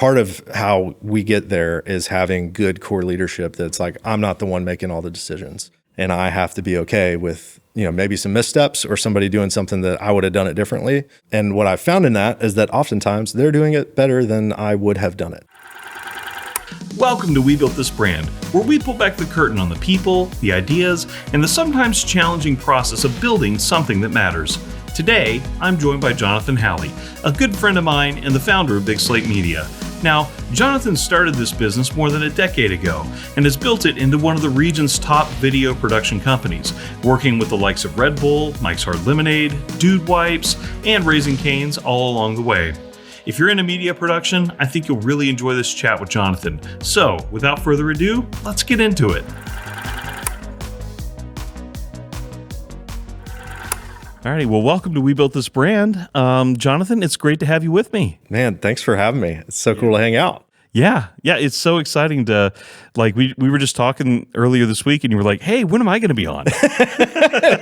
part of how we get there is having good core leadership that's like, I'm not the one making all the decisions. And I have to be okay with, maybe some missteps or somebody doing something that I would have done it differently. And what I've found in that is that oftentimes they're doing it better than I would have done it. Welcome to We Built This Brand, where we pull back the curtain on the people, the ideas, and the sometimes challenging process of building something that matters. Today, I'm joined by Jonathan Halley, a good friend of mine and the founder of Big Slate Media. Now, Jonathan started this business more than a decade ago and has built it into one of the region's top video production companies, working with the likes of Red Bull, Mike's Hard Lemonade, Dude Wipes, and Raising Cane's all along the way. If you're into media production, I think you'll really enjoy this chat with Jonathan. So, without further ado, let's get into it. All righty, well, welcome to We Built This Brand. Jonathan, it's great to have you with me. Man, thanks for having me. It's so cool to hang out. Yeah, it's so exciting to, we were just talking earlier this week and you were like, hey, when am I going to be on?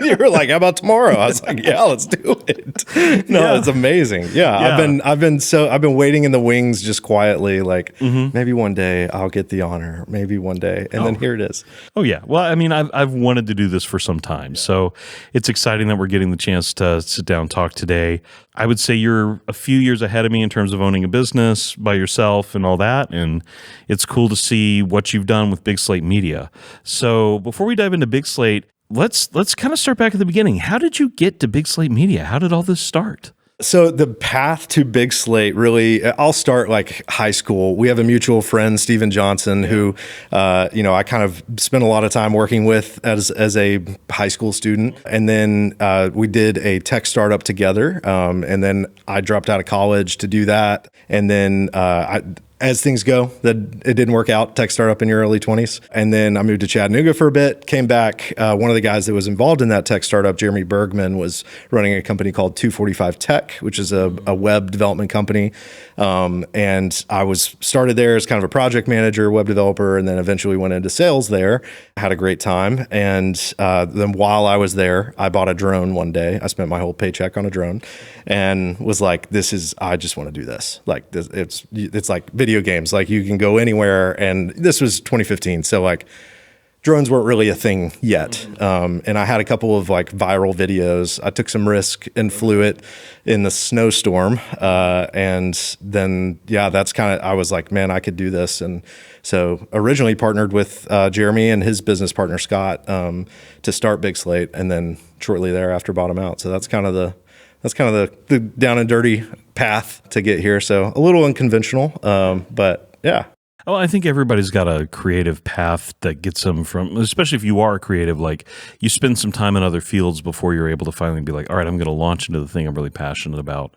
You were like, how about tomorrow? I was like, yeah, let's do it. No, It's amazing. Yeah. I've been waiting in the wings just quietly, maybe one day I'll get the honor, maybe one day. And then here it is. Oh yeah. Well, I mean, I've wanted to do this for some time. So it's exciting that we're getting the chance to sit down and talk today. I would say you're a few years ahead of me in terms of owning a business by yourself and all that. And it's cool to see what you've done with Big Slate Media. So before we dive into Big Slate, let's kind of start back at the beginning. How did you get to Big Slate Media? How did all this start? So the path to Big Slate, really, I'll start high school. We have a mutual friend, Steven Johnson, who, I kind of spent a lot of time working with as a high school student. And then we did a tech startup together. And then I dropped out of college to do that. And then as things go, that it didn't work out, tech startup in your early 20s. And then I moved to Chattanooga for a bit, came back. One of the guys that was involved in that tech startup, Jeremy Bergman, was running a company called 245 Tech, which is a web development company. And I was started there as kind of a project manager, web developer, and then eventually went into sales there. Had a great time. And then while I was there, I bought a drone one day. I spent my whole paycheck on a drone and was like, I just want to do this. It's like video games. You can go anywhere. And this was 2015. So drones weren't really a thing yet. And I had a couple of viral videos. I took some risk and flew it in the snowstorm. And then, that's I was like, man, I could do this. And so originally partnered with Jeremy and his business partner, Scott, to start Big Slate. And then shortly thereafter bought him out. So that's kind of the down and dirty path to get here. So a little unconventional, but yeah. Oh, I think everybody's got a creative path that gets them from, especially if you are creative, you spend some time in other fields before you're able to finally be like, all right, I'm going to launch into the thing I'm really passionate about,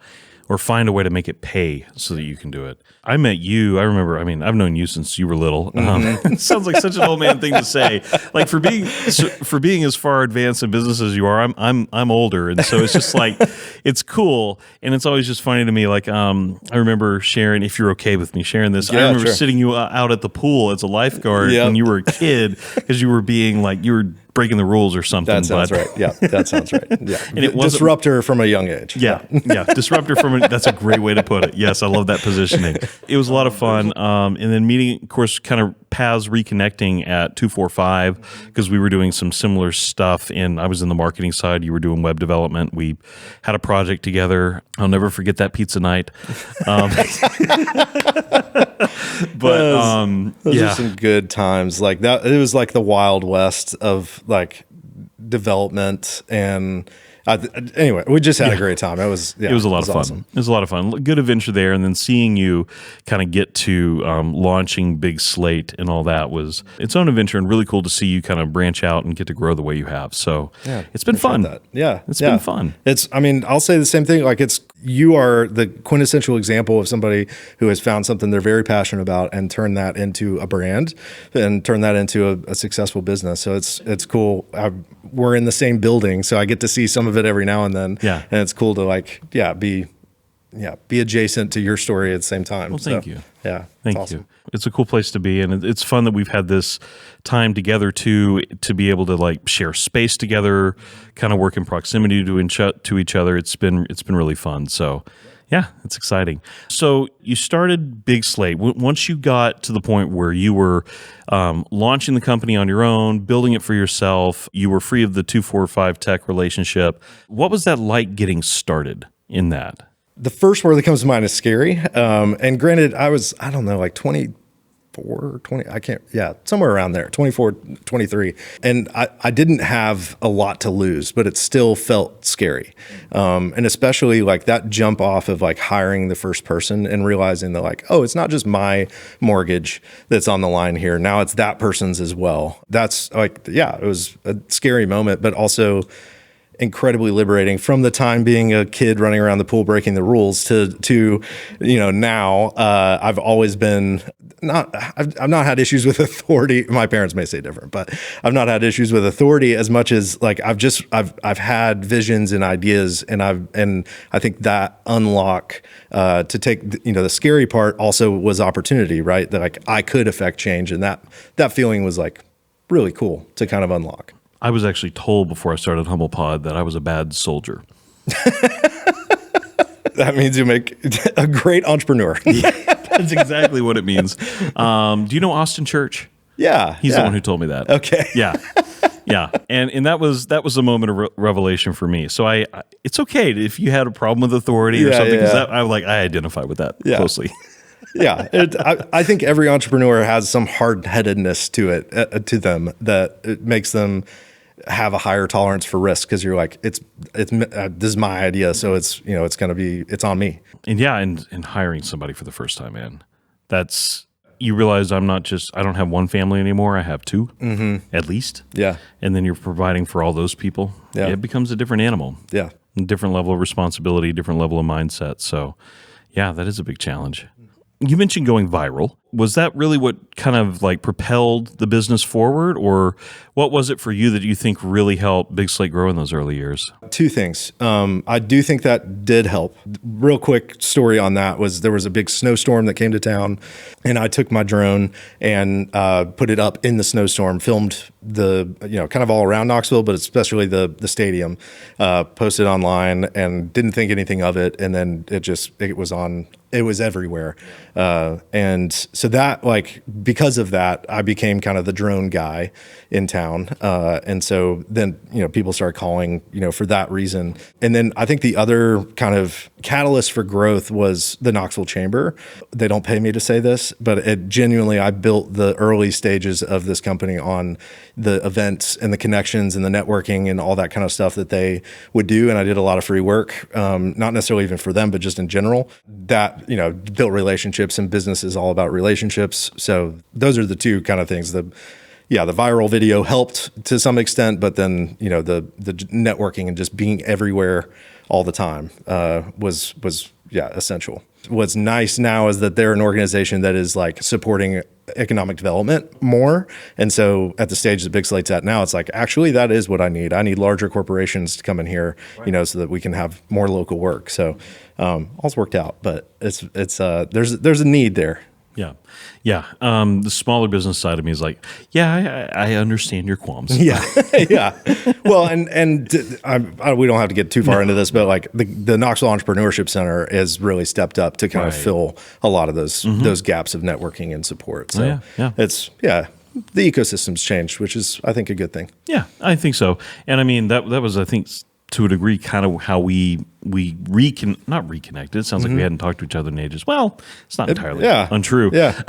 or find a way to make it pay so that you can do it. I met you, I've known you since you were little. It sounds like such an old man thing to say. For being as far advanced in business as you are, I'm older. And so it's just it's cool. And it's always just funny to me. I remember sharing, if you're okay with me sharing this, I remember sitting you out at the pool as a lifeguard when you were a kid, because you were being you were breaking the rules or something. That sounds right. Yeah, that sounds right. Yeah, and it was disruptor from a young age. Yeah, disruptor that's a great way to put it. Yes, I love that positioning. It was a lot of fun. And then meeting, of course, kind of paths reconnecting at 245 because we were doing some similar stuff. And I was in the marketing side. You were doing web development. We had a project together. I'll never forget that pizza night. Those are some good times. That it was the Wild West of development. And anyway, we just had a great time. It was a lot of fun. Awesome. It was a lot of fun. Good adventure there. And then seeing you kind of get to launching Big Slate and all that was its own adventure, and really cool to see you kind of branch out and get to grow the way you have. So it's been fun. It's been fun. I'll say the same thing. You are the quintessential example of somebody who has found something they're very passionate about and turned that into a brand and turned that into a successful business. So it's cool. We're in the same building, so I get to see some of it every now and then. Yeah. And it's cool to be adjacent to your story at the same time. Well, thank you. Yeah. Thank awesome. you. It's a cool place to be, and it's fun that we've had this time together to be able to share space together, kind of work in proximity to each other. It's been really fun. So Yeah, it's exciting. So you started Big Slate. Once you got to the point where you were launching the company on your own, building it for yourself, you were free of the 245 tech relationship. What was that like getting started in that? The first word that comes to mind is scary. And granted, I don't know, like 24, 20, somewhere around there, 24, 23. And I didn't have a lot to lose, but it still felt scary. And especially like that jump off of like hiring the first person and realizing that like, oh, it's not just my mortgage that's on the line here. Now it's that person's as well. That's like, it was a scary moment, but also incredibly liberating from the time being a kid running around the pool breaking the rules to now I've always been I've not had issues with authority. My parents may say different, but I've not had issues with authority as much as like I've had visions and ideas, and I think that unlock to take the scary part also was opportunity, right? That like I could affect change, and that feeling was like really cool to kind of unlock. I was actually told before I started Humble Pod that I was a bad soldier. That means you make a great entrepreneur. Yeah, that's exactly what it means. Do you know Austin Church? Yeah. He's the one who told me that. Okay. Yeah. Yeah. And that was a moment of revelation for me. So it's okay if you had a problem with authority or something, because I identify with that closely. Yeah, I think every entrepreneur has some hard-headedness to it, to them, that it makes them have a higher tolerance for risk, because you're like, this is my idea, so it's it's on me. And and hiring somebody for the first time, man, you realize I don't have one family anymore. I have two, at least. Yeah, and then you're providing for all those people. Yeah, it becomes a different animal. Yeah, a different level of responsibility, different level of mindset. So, yeah, that is a big challenge. You mentioned going viral. Was that really what kind of like propelled the business forward, or what was it for you that you think really helped Big Slate grow in those early years? Two things. I do think that did help. Real quick story on that was there was a big snowstorm that came to town, and I took my drone and put it up in the snowstorm, filmed the kind of all around Knoxville, but especially the stadium, posted online, and didn't think anything of it, and then it was everywhere. And so that, like, because of that, I became kind of the drone guy in town. And so then, people started calling, for that reason. And then I think the other kind of catalyst for growth was the Knoxville Chamber. They don't pay me to say this, but I built the early stages of this company on the events and the connections and the networking and all that kind of stuff that they would do. And I did a lot of free work, not necessarily even for them, but just in general. That, built relationships, and business is all about relationships. So those are the two kind of things. The viral video helped to some extent, but then, the networking and just being everywhere all the time was essential. What's nice now is that they're an organization that is like supporting economic development more. And so at the stage that Big Slate's at now, it's like, actually, that is what I need. I need larger corporations to come in here, right, so that we can have more local work. So all's worked out, but there's a need there. Yeah. The smaller business side of me is like, I understand your qualms. Yeah. Well, and we don't have to get too far into this, but like the Knoxville Entrepreneurship Center has really stepped up to kind of fill a lot of those gaps of networking and support. So the ecosystem's changed, which is, I think, a good thing. Yeah, I think so. And I mean, that was, I think, to a degree, kind of how we not reconnected. It sounds like we hadn't talked to each other in ages. Well, it's not entirely untrue. Yeah.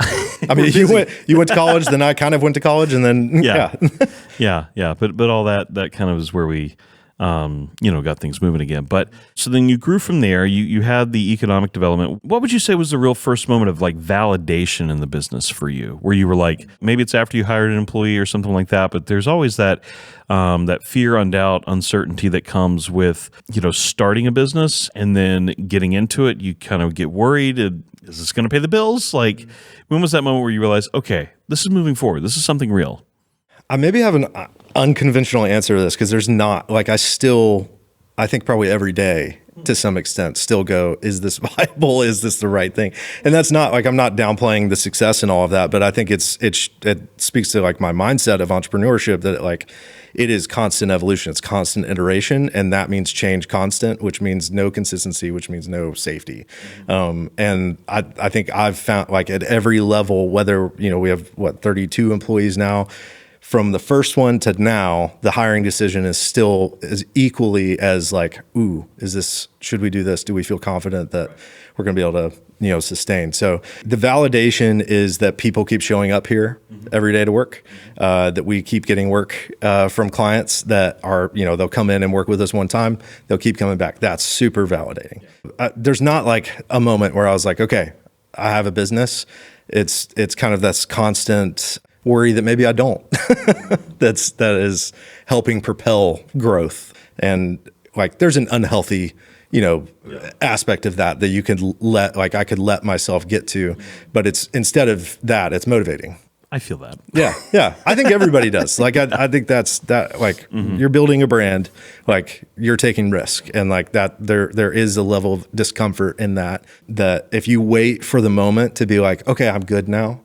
I mean, you went to college, then I kind of went to college, and then But all that kind of is where we got things moving again. But so then you grew from there. You had the economic development. What would you say was the real first moment of like validation in the business for you, where you were like, maybe it's after you hired an employee or something like that, but there's always that fear, doubt, uncertainty that comes with starting a business and then getting into it. You kind of get worried. Is this going to pay the bills? Like, when was that moment where you realized, okay, this is moving forward. This is something real? I maybe have an unconventional answer to this, because there's not, like, I think probably every day to some extent still go, is this viable? Is this the right thing? And that's not like, I'm not downplaying the success and all of that, but I think it speaks to like my mindset of entrepreneurship, that it is constant evolution. It's constant iteration. And that means change constant, which means no consistency, which means no safety. And I think I've found like at every level, whether, we have 32 employees now, from the first one to now, the hiring decision is still as equally as like, should we do this? Do we feel confident that we're going to be able to, sustain? So the validation is that people keep showing up here every day to work, that we keep getting work from clients that are, they'll come in and work with us one time. They'll keep coming back. That's super validating. There's not like a moment where I was like, okay, I have a business. It's kind of this constant worry that maybe I don't. that is helping propel growth. And like there's an unhealthy, aspect of that you could I could let myself get to, but it's instead of that, it's motivating. I feel that. Yeah. I think everybody does. Like, I think that's that, like you're building a brand, like you're taking risk, and like that there is a level of discomfort in that if you wait for the moment to be like, okay, I'm good now,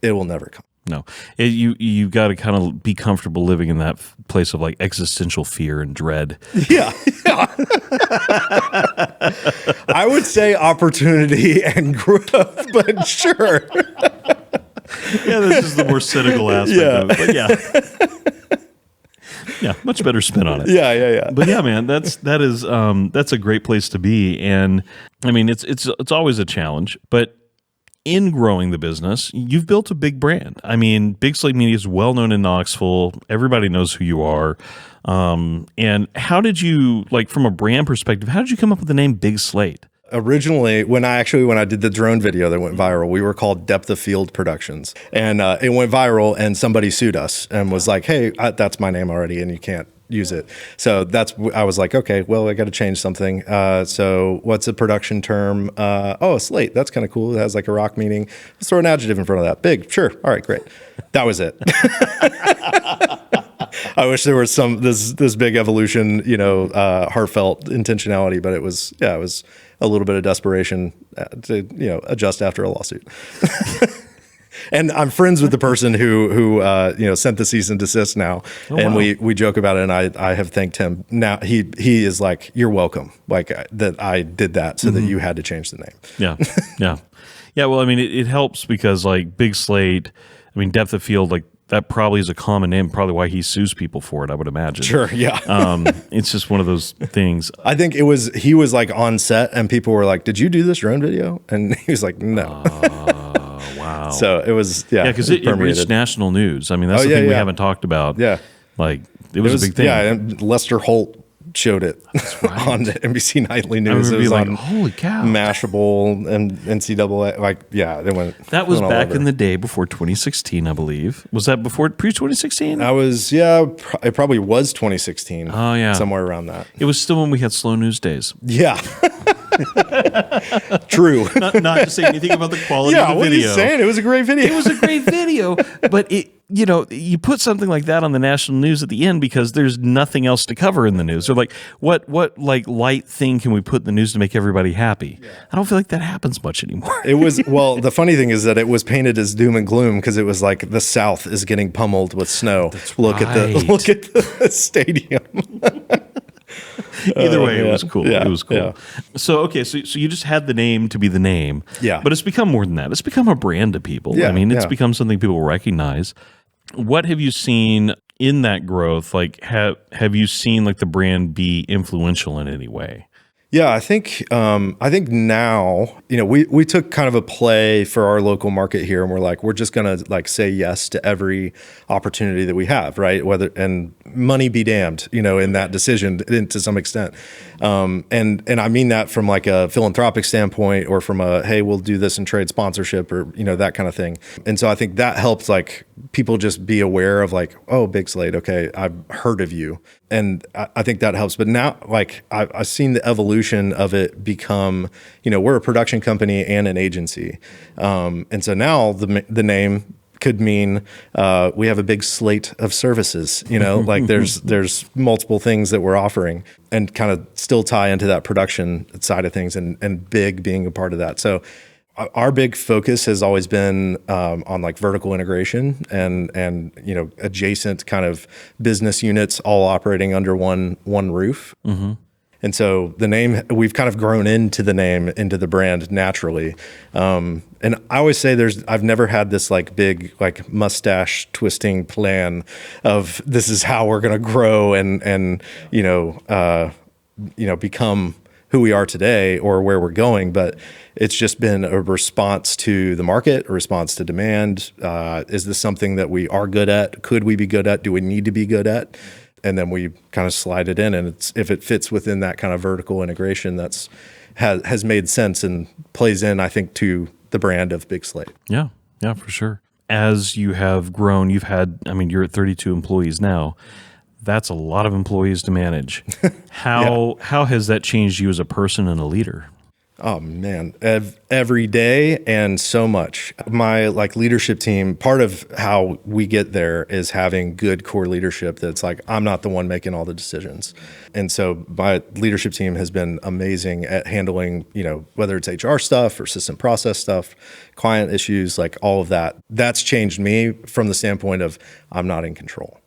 it will never come. No, you got to kind of be comfortable living in that place of like existential fear and dread. Yeah. I would say opportunity and growth, but sure. Yeah, this is the more cynical aspect of it. But yeah, much better spin on it. Yeah. But yeah, man, that's a great place to be, and I mean, it's always a challenge, but in growing the business, you've built a big brand. I mean, Big Slate Media is well known in Knoxville. Everybody knows who you are. And how did you, like, from a brand perspective, how did you come up with the name Big Slate? Originally, when I did the drone video that went viral, we were called Depth of Field Productions, and it went viral, and somebody sued us and was like, "Hey, that's my name already, and you can't use it." So I was like, okay, well, I got to change something. So what's a production term? A slate. That's kind of cool. It has like a rock meaning. Let's throw an adjective in front of that. Big. Sure. All right, great. That was it. I wish there was this big evolution, heartfelt intentionality, but it was a little bit of desperation to, adjust after a lawsuit. And I'm friends with the person who sent the cease and desist now, and wow. we joke about it. And I have thanked him. Now he is like, you're welcome, like that I did that so that you had to change the name. Yeah. Well, I mean, it helps because like Big Slate, I mean, depth of field, like that probably is a common name. Probably why he sues people for it, I would imagine. Sure. Yeah. It's just one of those things. I think he was like on set, and people were like, "Did you do this drone video?" And he was like, "No." Wow. So it was, because it reached national news. I mean, that's the thing we haven't talked about. Yeah. Like, it was a big thing. Yeah, and Lester Holt showed it on the NBC Nightly News. It was like, on holy cow. Mashable and NCAA. Like, yeah, they went. That was back in the day before 2016, I believe. Was that before pre-2016? It probably was 2016. Oh, yeah. Somewhere around that. It was still when we had slow news days. Yeah. True. Not to say anything about the quality of the video. Yeah, what are you saying? It was a great video. It was a great video, but you put something like that on the national news at the end because there's nothing else to cover in the news. Or like, what like light thing can we put in the news to make everybody happy? Yeah. I don't feel like that happens much anymore. It was, the funny thing is that it was painted as doom and gloom because it was like the South is getting pummeled with snow. Look at the stadium. Either way, it was cool. Yeah, it was cool. Yeah. So you just had the name to be the name. Yeah. But it's become more than that. It's become a brand to people. Yeah, I mean, it's become something people recognize. What have you seen in that growth? Like, have you seen like the brand be influential in any way? Yeah, I think now, we took kind of a play for our local market here, and we're like, we're just gonna like say yes to every opportunity that we have, right? And money be damned, in that decision to some extent. And I mean that from like a philanthropic standpoint, or from a, hey, we'll do this and trade sponsorship, or that kind of thing. And so I think that helps like people just be aware of like, oh, Big Slate, okay, I've heard of you. And I think that helps. But now, like, I've seen the evolution of it become, we're a production company and an agency. And so now the name could mean we have a big slate of services, like there's multiple things that we're offering, and kind of still tie into that production side of things, and big being a part of that. So our big focus has always been on like vertical integration and adjacent kind of business units all operating under one roof. And so the name, we've kind of grown into the brand naturally. And I always say I've never had this like big, like mustache twisting plan of this is how we're going to grow and become who we are today or where we're going. But it's just been a response to the market, a response to demand. Is this something that we are good at? Could we be good at? Do we need to be good at? And then we kind of slide it in, and if it fits within that kind of vertical integration, has made sense and plays in, I think, to the brand of Big Slate. Yeah, for sure. As you have grown, you're at 32 employees now. That's a lot of employees to manage. How has that changed you as a person and a leader? Oh man, every day and so much. My leadership team, part of how we get there is having good core leadership that's like, I'm not the one making all the decisions. And so my leadership team has been amazing at handling, whether it's HR stuff or system process stuff, client issues, like all of that. That's changed me from the standpoint of I'm not in control.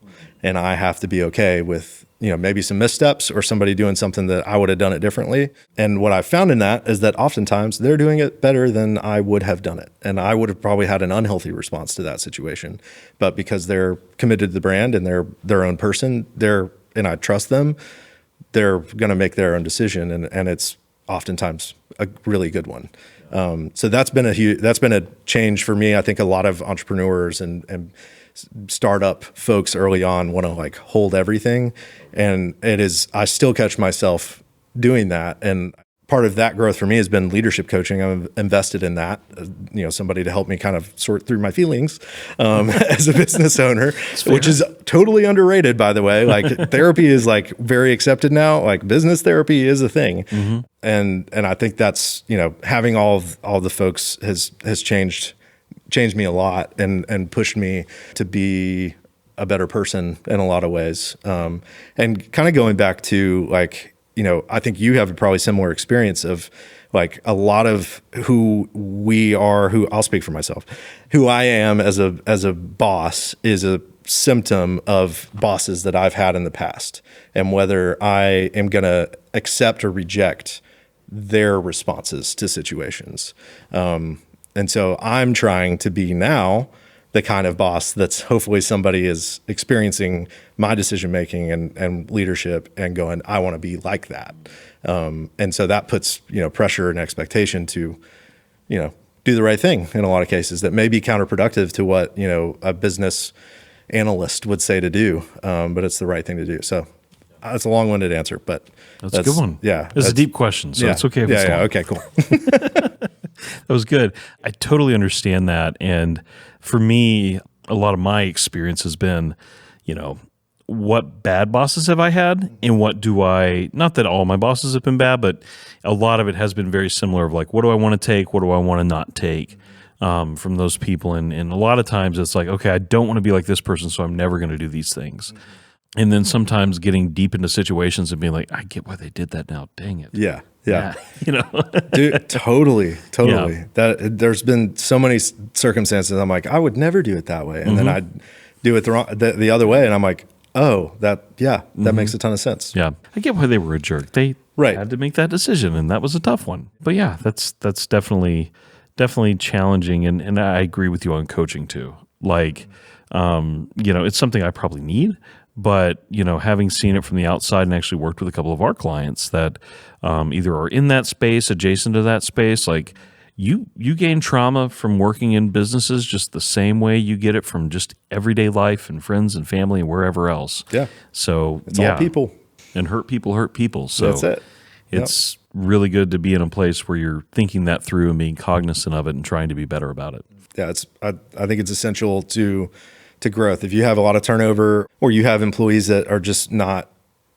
And I have to be okay with, maybe some missteps or somebody doing something that I would have done it differently. And what I've found in that is that oftentimes they're doing it better than I would have done it. And I would have probably had an unhealthy response to that situation. But because they're committed to the brand and they're their own person, and I trust them, they're going to make their own decision. And it's oftentimes a really good one. So that's been a change for me. I think a lot of entrepreneurs and startup folks early on want to hold everything. And I still catch myself doing that. And part of that growth for me has been leadership coaching. I'm invested in that, somebody to help me kind of sort through my feelings as a business owner, which is totally underrated, by the way. Therapy is very accepted now. Business therapy is a thing. Mm-hmm. And I think that's, having all the folks has changed me a lot and pushed me to be a better person in a lot of ways. And kind of going back to I think you have a probably similar experience of a lot of who we are, who I'll speak for myself, who I am as a boss is a symptom of bosses that I've had in the past, and whether I am going to accept or reject their responses to situations. And so I'm trying to be now the kind of boss that's hopefully somebody is experiencing my decision-making and leadership and going, I want to be like that. And so that puts, pressure and expectation to, do the right thing in a lot of cases that may be counterproductive to what, a business analyst would say to do. But it's the right thing to do. So that's a long-winded answer, but that's a good one. Yeah. It's a deep question, so it's okay if it's long. Okay, cool. That was good. I totally understand that. And for me, a lot of my experience has been, what bad bosses have I had and what do I, not that all my bosses have been bad, but a lot of it has been very similar of what do I want to take? What do I want to not take from those people? And a lot of times it's okay, I don't want to be like this person, so I'm never going to do these things. And then sometimes getting deep into situations and being I get why they did that now. Dang it. Yeah. Dude, totally. Yeah. That there's been so many circumstances I'm I would never do it that way. And then I'd do it the other way. And I'm oh, that makes a ton of sense. Yeah. I get why they were a jerk. They had to make that decision, and that was a tough one. But yeah, that's definitely challenging. And I agree with you on coaching too. It's something I probably need. But, having seen it from the outside and actually worked with a couple of our clients that either are in that space, adjacent to that space, you gain trauma from working in businesses just the same way you get it from just everyday life and friends and family and wherever else. Yeah. So, it's all people. And hurt people. So that's it. It's really good to be in a place where you're thinking that through and being cognizant of it and trying to be better about it. Yeah, I think it's essential to growth. If you have a lot of turnover or you have employees that are just not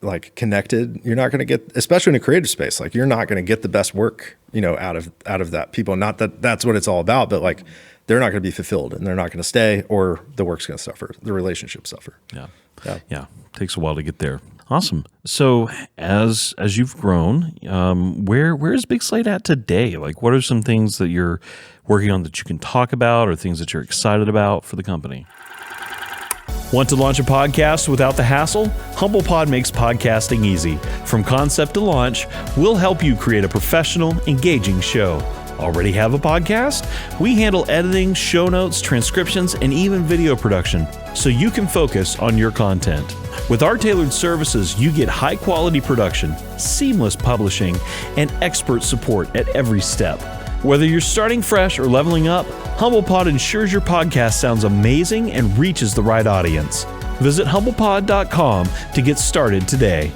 like connected, you're not going to get, especially in a creative space, like you're not going to get the best work, out of that people. Not that that's what it's all about, but like they're not going to be fulfilled and they're not going to stay, or the work's going to suffer, the relationships suffer. Yeah. Takes a while to get there. Awesome. So as you've grown, where is Big Slate at today? Like, what are some things that you're working on that you can talk about, or things that you're excited about for the company? Want to launch a podcast without the hassle? HumblePod makes podcasting easy. From concept to launch, we'll help you create a professional, engaging show. Already have a podcast? We handle editing, show notes, transcriptions, and even video production, so you can focus on your content. With our tailored services, you get high-quality production, seamless publishing, and expert support at every step. Whether you're starting fresh or leveling up, HumblePod ensures your podcast sounds amazing and reaches the right audience. Visit humblepod.com to get started today.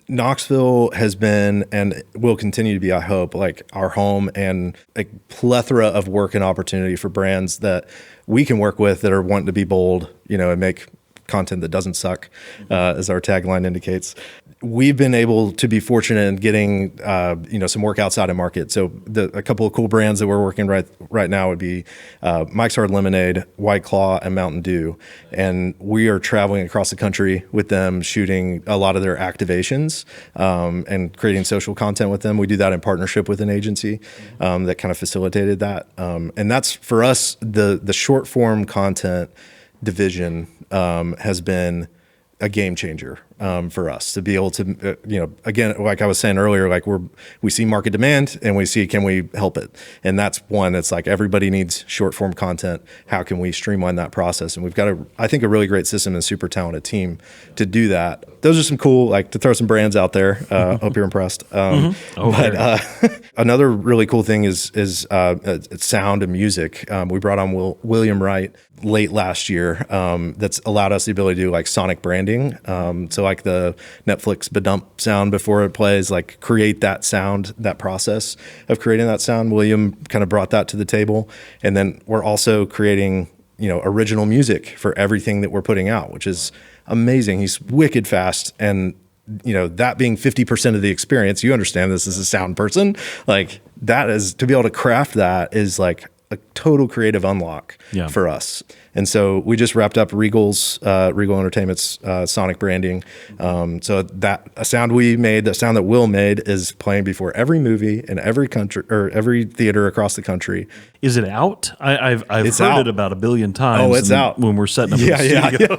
Knoxville has been and will continue to be, I hope, like our home and a plethora of work and opportunity for brands that we can work with that are wanting to be bold, and make content that doesn't suck, as our tagline indicates. We've been able to be fortunate in getting, some work outside of market. So a couple of cool brands that we're working right now would be Mike's Hard Lemonade, White Claw, and Mountain Dew. And we are traveling across the country with them, shooting a lot of their activations and creating social content with them. We do that in partnership with an agency that kind of facilitated that. And that's, for us, the short form content division has been a game changer for us to be able to, again, like I was saying earlier, like we see market demand and we see, can we help it? And that's one. It's like everybody needs short form content. How can we streamline that process? And we've got I think a really great system and super talented team to do that. Those are some cool, like, to throw some brands out there. Hope you're impressed. Another really cool thing is sound and music. We brought on William Wright late last year. That's allowed us the ability to do like sonic branding. So like the Netflix badump sound before it plays, like create that sound, that process of creating that sound. William kind of brought that to the table. And then we're also creating, original music for everything that we're putting out, which is amazing. He's wicked fast. And, that being 50% of the experience, you understand this as a sound person, like that is, to be able to craft that is like a total creative unlock for us. And so we just wrapped up Regal Entertainment's sonic branding. So a sound we made, the sound that Will made, is playing before every movie in every country or every theater across the country. Is it out? I've heard out. It about a billion times. Oh, it's out when we're setting up in the studio.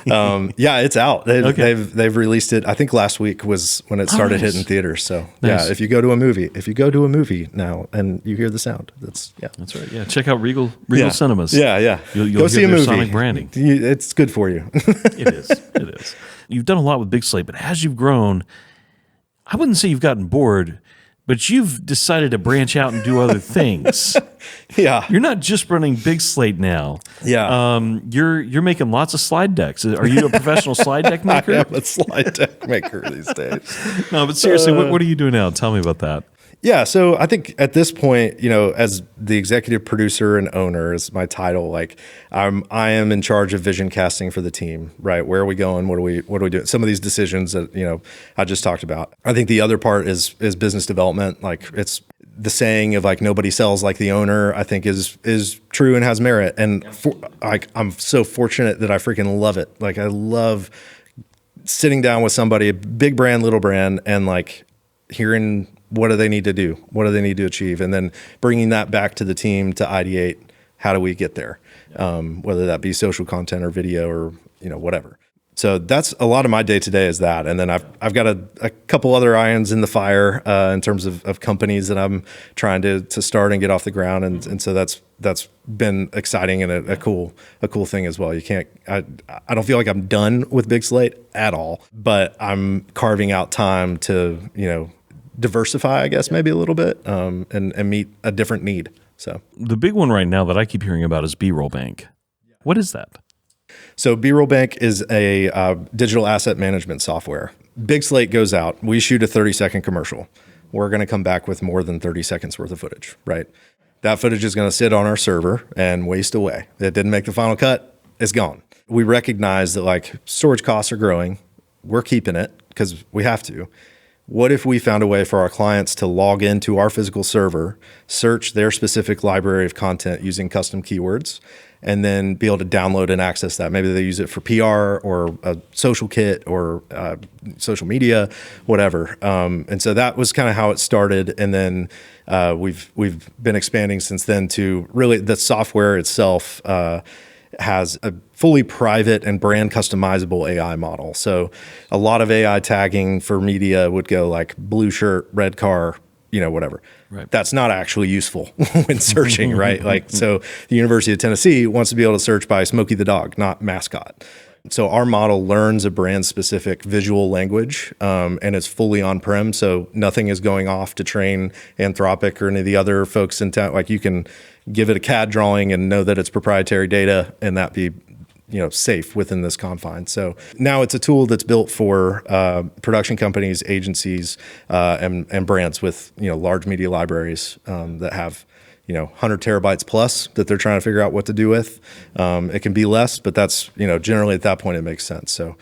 It's out. They've released it. I think last week was when it started hitting theaters. So nice. If you go to a movie now and you hear the sound, that's right. Yeah, check out Regal Cinemas. Yeah. You'll go see a movie. Sonic branding. It's good for you. It is. You've done a lot with Big Slate, but as you've grown, I wouldn't say you've gotten bored, but you've decided to branch out and do other things. Yeah. You're not just running Big Slate now. Yeah. You're making lots of slide decks. Are you a professional slide deck maker? I am a slide deck maker these days. No, but seriously, what are you doing now? Tell me about that. Yeah, so I think at this point, as the executive producer and owner is my title, like I am in charge of vision casting for the team, right? Where are we going? What are we doing? Some of these decisions that, I just talked about. I think the other part is business development. Like, it's the saying of like, nobody sells like the owner, I think is true and has merit. And I'm so fortunate that I freaking love it. Like, I love sitting down with somebody, a big brand, little brand, and like hearing, what do they need to do? What do they need to achieve? And then bringing that back to the team to ideate, how do we get there? Whether that be social content or video or, whatever. So that's a lot of my day-to-day is that. And then I've got a couple other irons in the fire in terms of companies that I'm trying to start and get off the ground. And so that's been exciting and a cool thing as well. I don't feel like I'm done with Big Slate at all, but I'm carving out time to, diversify, I guess, maybe a little bit, and meet a different need. So the big one right now that I keep hearing about is B-Roll Bank. What is that? So B-Roll Bank is a digital asset management software. Big Slate goes out. We shoot a 30-second commercial. We're going to come back with more than 30 seconds worth of footage, right? That footage is going to sit on our server and waste away. It didn't make the final cut. It's gone. We recognize that like storage costs are growing. We're keeping it because we have to. What if we found a way for our clients to log into our physical server, search their specific library of content using custom keywords, and then be able to download and access that? Maybe they use it for PR or a social kit or social media, whatever. And so that was kind of how it started. And then we've been expanding since then to really the software itself has a fully private and brand customizable AI model. So a lot of AI tagging for media would go like blue shirt, red car, whatever. Right. That's not actually useful when searching, right? Like, so the University of Tennessee wants to be able to search by Smokey the dog, not mascot. So our model learns a brand specific visual language, and it's fully on-prem. So nothing is going off to train Anthropic or any of the other folks in town. Like, you can give it a CAD drawing and know that it's proprietary data and that be safe within this confine. So now it's a tool that's built for production companies, agencies, and brands with large media libraries that have 100 terabytes plus that they're trying to figure out what to do with. It can be less, but that's generally at that point it makes sense. So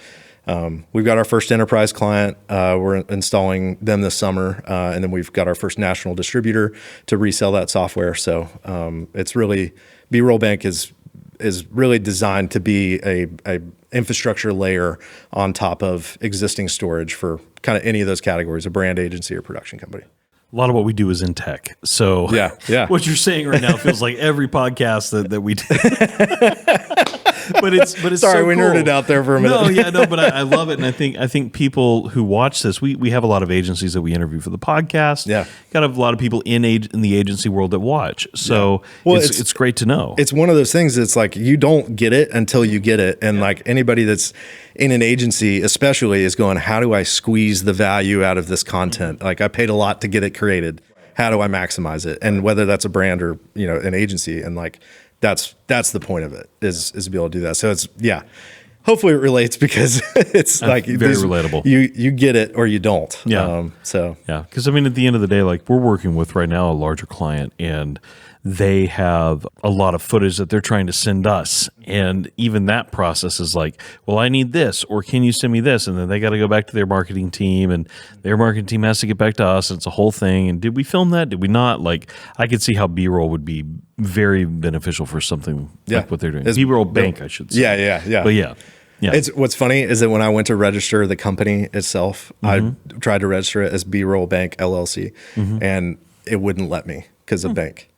we've got our first enterprise client. We're installing them this summer, and then we've got our first national distributor to resell that software. So it's really B-Roll Bank is really designed to be a infrastructure layer on top of existing storage for kind of any of those categories, a brand, agency, or production company. A lot of what we do is in tech. So yeah. What you're saying right now feels like every podcast that we do. but it's Sorry, so we cool. nerded out there for a minute. But I love it, and I think people who watch this, we have a lot of agencies that we interview for the podcast. Yeah, got a lot of people in the agency world that watch. So it's great to know. It's one of those things that's like you don't get it until you get it, and like anybody that's in an agency, especially, is going, how do I squeeze the value out of this content? Like, I paid a lot to get it created. How do I maximize it? And whether that's a brand or an agency, and like that's the point of it is to be able to do that. So it's hopefully it relates because it's like very relatable. You get it or you don't. Yeah. Because at the end of the day, like, we're working with right now a larger client, and they have a lot of footage that they're trying to send us. And even that process is like, well, I need this, or can you send me this? And then they got to go back to their marketing team, and their marketing team has to get back to us. And it's a whole thing. And did we film that? Did we not? Like, I could see how B-roll would be very beneficial for something like what they're doing. B-roll Bank, I should say. Yeah. But yeah. It's what's funny is that when I went to register the company itself, I tried to register it as B-Roll Bank LLC, and it wouldn't let me because of bank.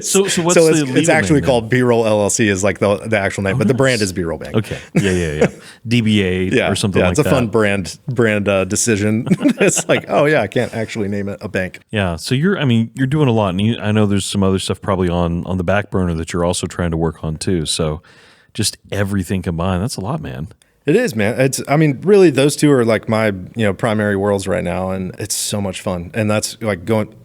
So what's the legal it's actually name called B-Roll LLC is like the actual name, but the brand is B-Roll Bank. Okay. Yeah. DBA or something like that. It's a fun brand decision. It's like, oh yeah, I can't actually name it a bank. Yeah. So you're doing a lot, and I know there's some other stuff probably on the back burner that you're also trying to work on too. So just everything combined, that's a lot, man. It is, man. Really those two are like my, primary worlds right now, and it's so much fun. And that's like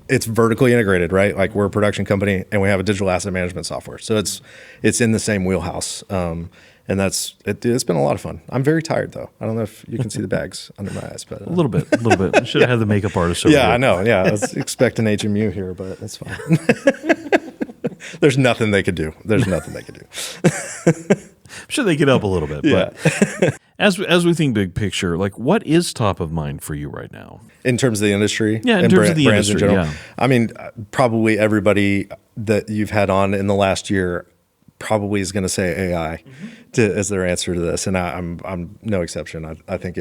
it's vertically integrated, right? Like, we're a production company and we have a digital asset management software. So it's in the same wheelhouse. And it's been a lot of fun. I'm very tired though. I don't know if you can see the bags under my eyes, but a little bit. Should have had the makeup artist over here. I know. Yeah. I was expecting HMU here, but that's fine. There's nothing they could do. I'm sure they get up a little bit. But as we think big picture, like, what is top of mind for you right now? In terms of the industry? Yeah, in terms of the brands industry, in general. yeah. Probably everybody that you've had on in the last year probably is going to say AI as their answer to this. And I'm no exception. I think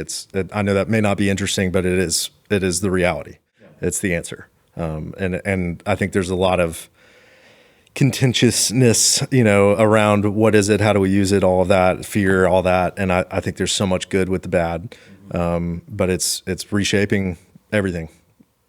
I know that may not be interesting, but it is the reality. Yeah. It's the answer. And I think there's a lot of contentiousness, around what is it, how do we use it, all of that, fear, all that. And I think there's so much good with the bad, but it's reshaping everything.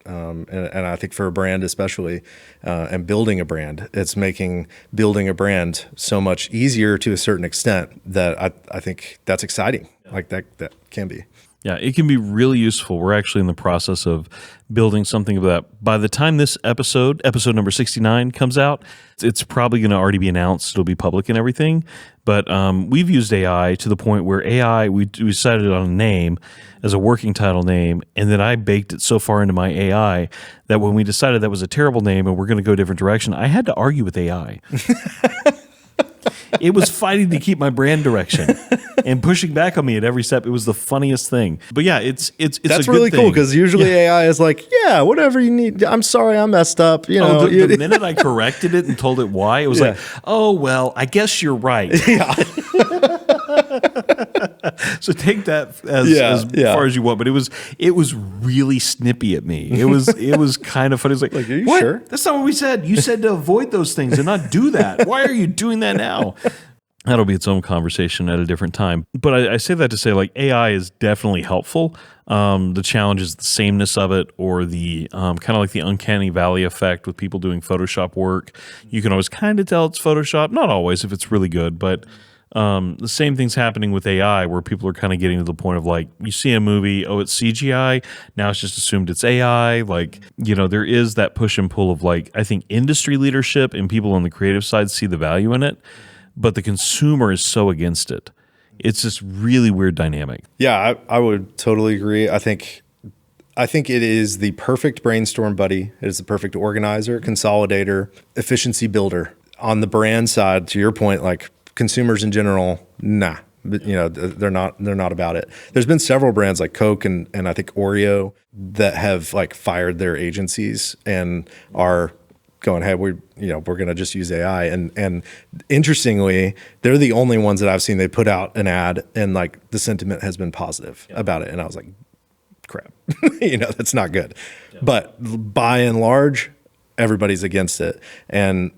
And I think for a brand especially, and building a brand, it's making building a brand so much easier to a certain extent that I think that's exciting. Like that can be. Yeah, it can be really useful. We're actually in the process of building something of that. By the time this episode number 69, comes out, it's probably going to already be announced. It'll be public and everything. But we've used AI to the point where AI, we decided on a name as a working title name, and then I baked it so far into my AI that when we decided that was a terrible name and we're going to go a different direction, I had to argue with AI. It was fighting to keep my brand direction and pushing back on me at every step. It was the funniest thing. But yeah, it's that's a really good cool thing. because usually AI is like, yeah, whatever you need. I'm sorry, I messed up. You know, the minute I corrected it and told it why, it was like, oh well, I guess you're right. Yeah. So take that as far as you want. But it was really snippy at me. It was kind of funny. It was like are you what? sure? That's not what we said. You said to avoid those things and not do that. Why are you doing that now? That'll be its own conversation at a different time. But I say that to say, like, AI is definitely helpful. The challenge is the sameness of it, or the kind of like the uncanny valley effect with people doing Photoshop work. You can always kind of tell it's Photoshop. Not always if it's really good, but the same thing's happening with AI, where people are kind of getting to the point of like, you see a movie, oh, it's CGI. Now it's just assumed it's AI. Like, you know, there is that push and pull of like, I think industry leadership and people on the creative side see the value in it, but the consumer is so against it. It's this really weird dynamic. Yeah, I would totally agree. I think it is the perfect brainstorm buddy. It is the perfect organizer, consolidator, efficiency builder. On the brand side, to your point, like consumers in general, nah. But, you know, they're not about it. There's been several brands like Coke and I think Oreo that have like fired their agencies and are going, hey, we're going to just use AI. And interestingly, they're the only ones that I've seen, they put out an ad and like the sentiment has been positive about it. And I was like, crap, that's not good. Yeah. But by and large, everybody's against it. And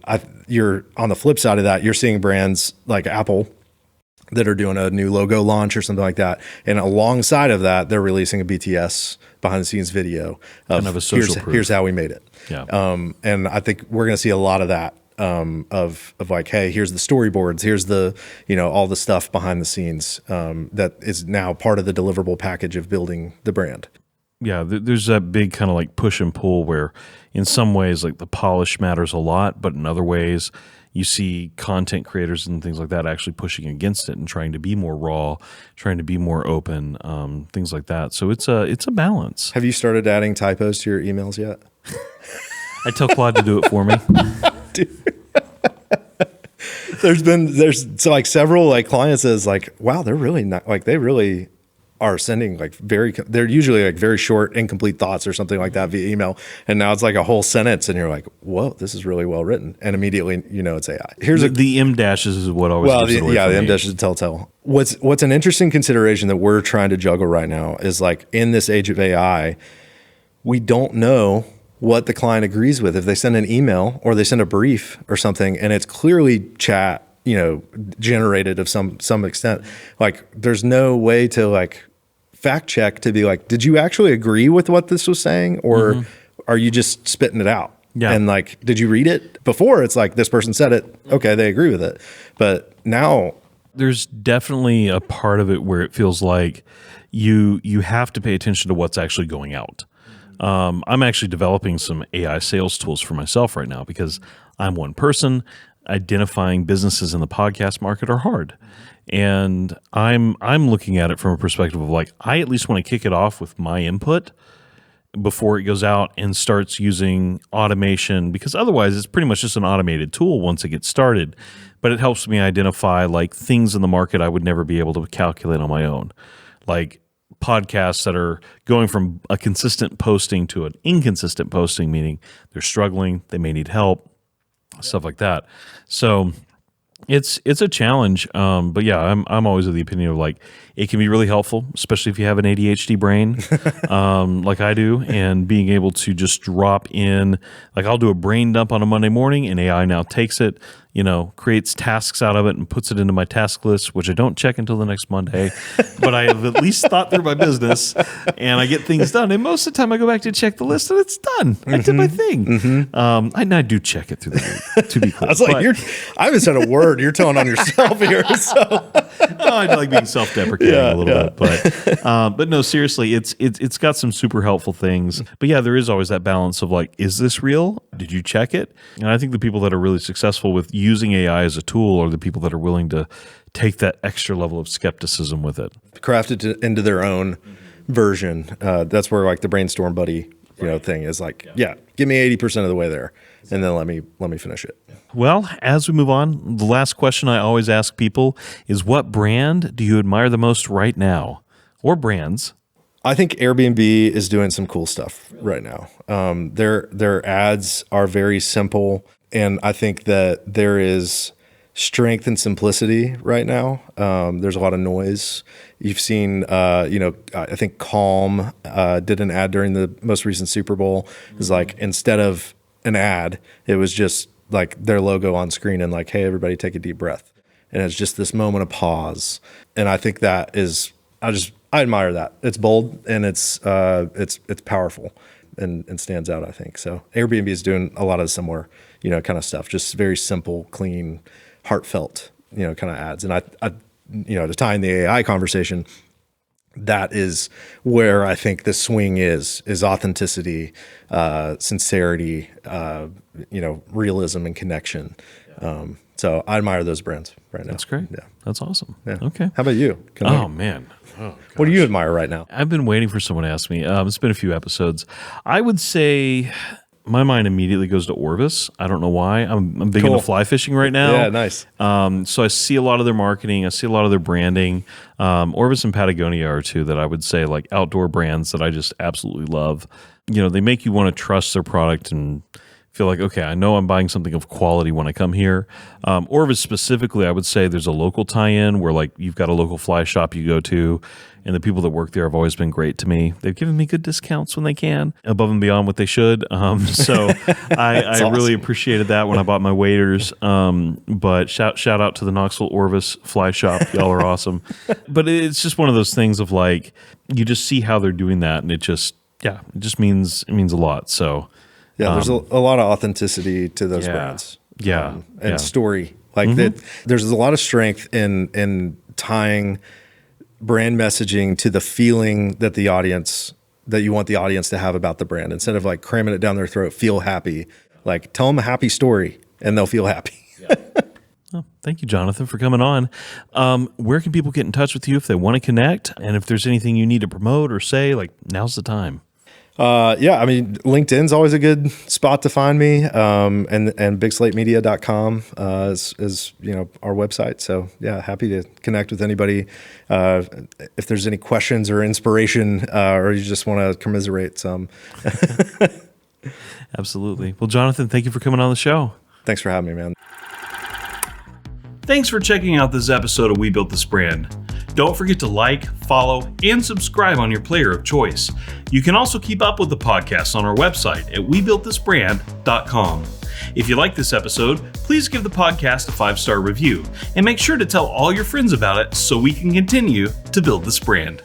you're on the flip side of that, you're seeing brands like Apple that are doing a new logo launch or something like that. And alongside of that, they're releasing a BTS behind the scenes video of a social proof. Here's how we made it. Yeah. And I think we're going to see a lot of that of like, hey, here's the storyboards, here's the, all the stuff behind the scenes that is now part of the deliverable package of building the brand. Yeah, there's that big kind of like push and pull where in some ways like the polish matters a lot, but in other ways you see content creators and things like that actually pushing against it and trying to be more raw, trying to be more open, things like that. So it's a balance. Have you started adding typos to your emails yet? I tell Claude to do it for me. There's like several like clients is like, wow, they're really not like, they really are sending like they're usually like very short, incomplete thoughts or something like that via email. And now it's like a whole sentence and you're like, whoa, this is really well written. And immediately, it's AI. Here's the M dashes is what always the M dashes is telltale. What's an interesting consideration that we're trying to juggle right now is like in this age of AI, we don't know what the client agrees with. If they send an email or they send a brief or something and it's clearly chat, generated of some extent, like there's no way to like fact check to be like, did you actually agree with what this was saying? Or are you just spitting it out? Yeah. And like, did you read it before? It's like, this person said it. Okay. They agree with it. But now there's definitely a part of it where it feels like you have to pay attention to what's actually going out. I'm actually developing some AI sales tools for myself right now because I'm one person. Identifying businesses in the podcast market are hard. And I'm looking at it from a perspective of like, I at least want to kick it off with my input before it goes out and starts using automation, because otherwise it's pretty much just an automated tool once it gets started. But it helps me identify like things in the market I would never be able to calculate on my own. Like podcasts that are going from a consistent posting to an inconsistent posting, meaning they're struggling, they may need help, stuff like that. So it's a challenge. But yeah, I'm always of the opinion of like, it can be really helpful, especially if you have an ADHD brain, like I do, and being able to just drop in, like I'll do a brain dump on a Monday morning and AI now takes it, creates tasks out of it and puts it into my task list, which I don't check until the next Monday, but I have at least thought through my business and I get things done. And most of the time I go back to check the list and it's done. I did my thing. I do check it through the week, to be clear. I was like, I haven't said a word. You're telling on yourself here. So. I like being self-deprecating a little bit, but no, seriously, it's got some super helpful things. But yeah, there is always that balance of like, is this real? Did you check it? And I think the people that are really successful with using AI as a tool are the people that are willing to take that extra level of skepticism with it, craft it into their own version. That's where like the brainstorm buddy, thing is like, give me 80% of the way there, and then let me finish it. Well, as we move on, the last question I always ask people is, what brand do you admire the most right now, or brands? I think Airbnb is doing some cool stuff right now. Their ads are very simple, and I think that there is strength and simplicity right now. There's a lot of noise. You've seen, I think Calm did an ad during the most recent Super Bowl. It's like, instead of an ad, it was just like their logo on screen and like, hey, everybody take a deep breath. And it's just this moment of pause. And I think that is, I admire that. It's bold and it's powerful and stands out, I think. So Airbnb is doing a lot of similar, kind of stuff, just very simple, clean, heartfelt, kind of ads. And I to tie in the AI conversation, that is where I think the swing is authenticity, sincerity, realism and connection. So I admire those brands right now. That's great. Yeah. That's awesome. Yeah. Okay. How about you? Man. Oh, what do you admire right now? I've been waiting for someone to ask me. It's been a few episodes. I would say my mind immediately goes to Orvis. I don't know why. I'm big into fly fishing right now. Yeah, nice. So I see a lot of their marketing. I see a lot of their branding. Orvis and Patagonia are two that I would say like outdoor brands that I just absolutely love. They make you want to trust their product and feel like, okay, I know I'm buying something of quality when I come here. Orvis specifically, I would say there's a local tie-in where like you've got a local fly shop you go to, and the people that work there have always been great to me. They've given me good discounts when they can, above and beyond what they should. So I awesome. really appreciated that when I bought my waders. But shout out to the Knoxville Orvis Fly Shop. Y'all are awesome. But it's just one of those things of like, you just see how they're doing that, and it just means a lot. So yeah, there's a lot of authenticity to those brands. Yeah. And story. Like that, there's a lot of strength in tying brand messaging to the feeling that you want the audience to have about the brand. Instead of like cramming it down their throat, feel happy. Like tell them a happy story and they'll feel happy. Oh, thank you, Jonathan, for coming on. Where can people get in touch with you if they want to connect? And if there's anything you need to promote or say, like, now's the time. LinkedIn's always a good spot to find me. And bigslatemedia.com is our website. So yeah, happy to connect with anybody. If there's any questions or inspiration, or you just want to commiserate some. Absolutely. Well, Jonathan, thank you for coming on the show. Thanks for having me, man. Thanks for checking out this episode of We Built This Brand. Don't forget to like, follow, and subscribe on your player of choice. You can also keep up with the podcast on our website at webuiltthisbrand.com. If you like this episode, please give the podcast a 5-star review and make sure to tell all your friends about it so we can continue to build this brand.